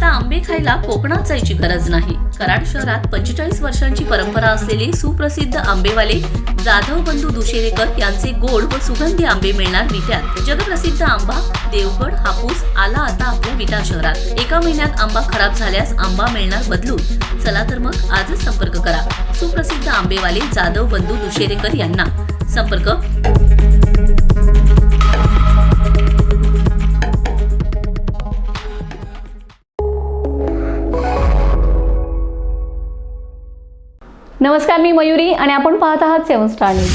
आता आंबे खायला कोकणात जायची गरज नाही. कराड शहरात 45 वर्षांची परंपरा असलेले सुप्रसिद्ध आंबेवाले जाधव बंधू दुशेरेकर यांचे गोड व सुगंधी आंबे मिळणार विट्यात. जगप्रसिद्ध आंबा देवगड हापूस आला आता आपल्या विटा शहरात. एका महिन्यात आंबा खराब झाल्यास आंबा मिळणार बदलून. चला तर मग आजच संपर्क करा सुप्रसिद्ध आंबेवाले जाधव बंधू दुशेरेकर यांना. संपर्क नमस्कार, मी मयुरी आणि आपण पाहत आहात 7 स्टार न्यूज.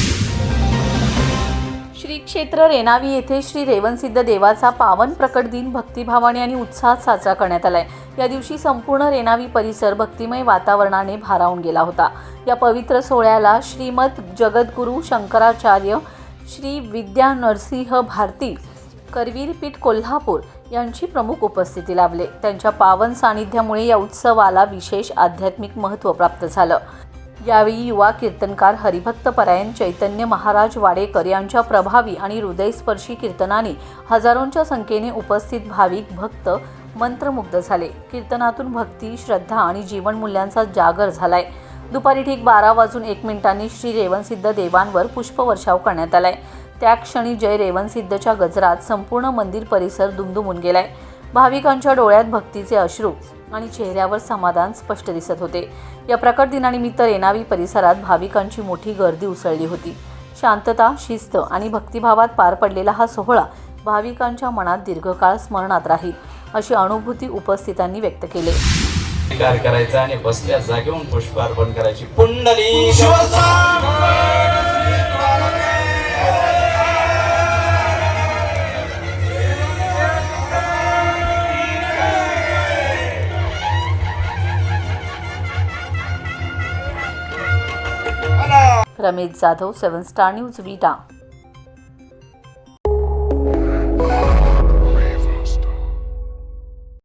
श्री क्षेत्र रेणावी येथे श्री रेवणसिद्ध देवाचा पावन प्रकट दिन भक्तिभावाने आणि उत्साहात साजरा करण्यात आलाय. या दिवशी संपूर्ण रेणावी परिसर भक्तिमय वातावरणाने भारावून गेला होता. या पवित्र सोहळ्याला श्रीमद जगद्गुरू शंकराचार्य श्री विद्या नरसिंह भारती करवीर पीठ कोल्हापूर यांची प्रमुख उपस्थिती लाभले. त्यांच्या पावन सानिध्यामुळे या उत्सवाला विशेष आध्यात्मिक महत्त्व प्राप्त झालं. यावेळी युवा कीर्तनकार हरिभक्त परायण चैतन्य महाराज वाडेकर यांच्या प्रभावी आणि हृदयस्पर्शी कीर्तनाने हजारोंच्या संख्येने उपस्थित भाविक भक्त मंत्रमुग्ध झाले. कीर्तनातून भक्ती, श्रद्धा आणि जीवनमूल्यांचा जागर झालाय. दुपारी ठीक 12:01 श्री रेवणसिद्ध देवांवर पुष्पवर्षाव करण्यात आलाय. त्या क्षणी जय रेवणसिद्धच्या गजरात संपूर्ण मंदिर परिसर दुमदुमून गेलाय. भाविकांच्या डोळ्यात भक्तीचे अश्रू आणि चेहऱ्यावर समाधान स्पष्ट दिसत होते. या प्रकट दिनानिमित्त रेणावी परिसरात भाविकांची मोठी गर्दी उसळली होती. शांतता, शिस्त आणि भक्तिभावात पार पडलेला हा सोहळा भाविकांच्या मनात दीर्घकाळ स्मरणात राहील अशी अनुभूती उपस्थितांनी व्यक्त केली. कार्य करायचा आणि बसल्या जागेवरून पुष्पार्पण करायची. पुंडली रमेश जाधव, 7 स्टार न्यूज, विटा.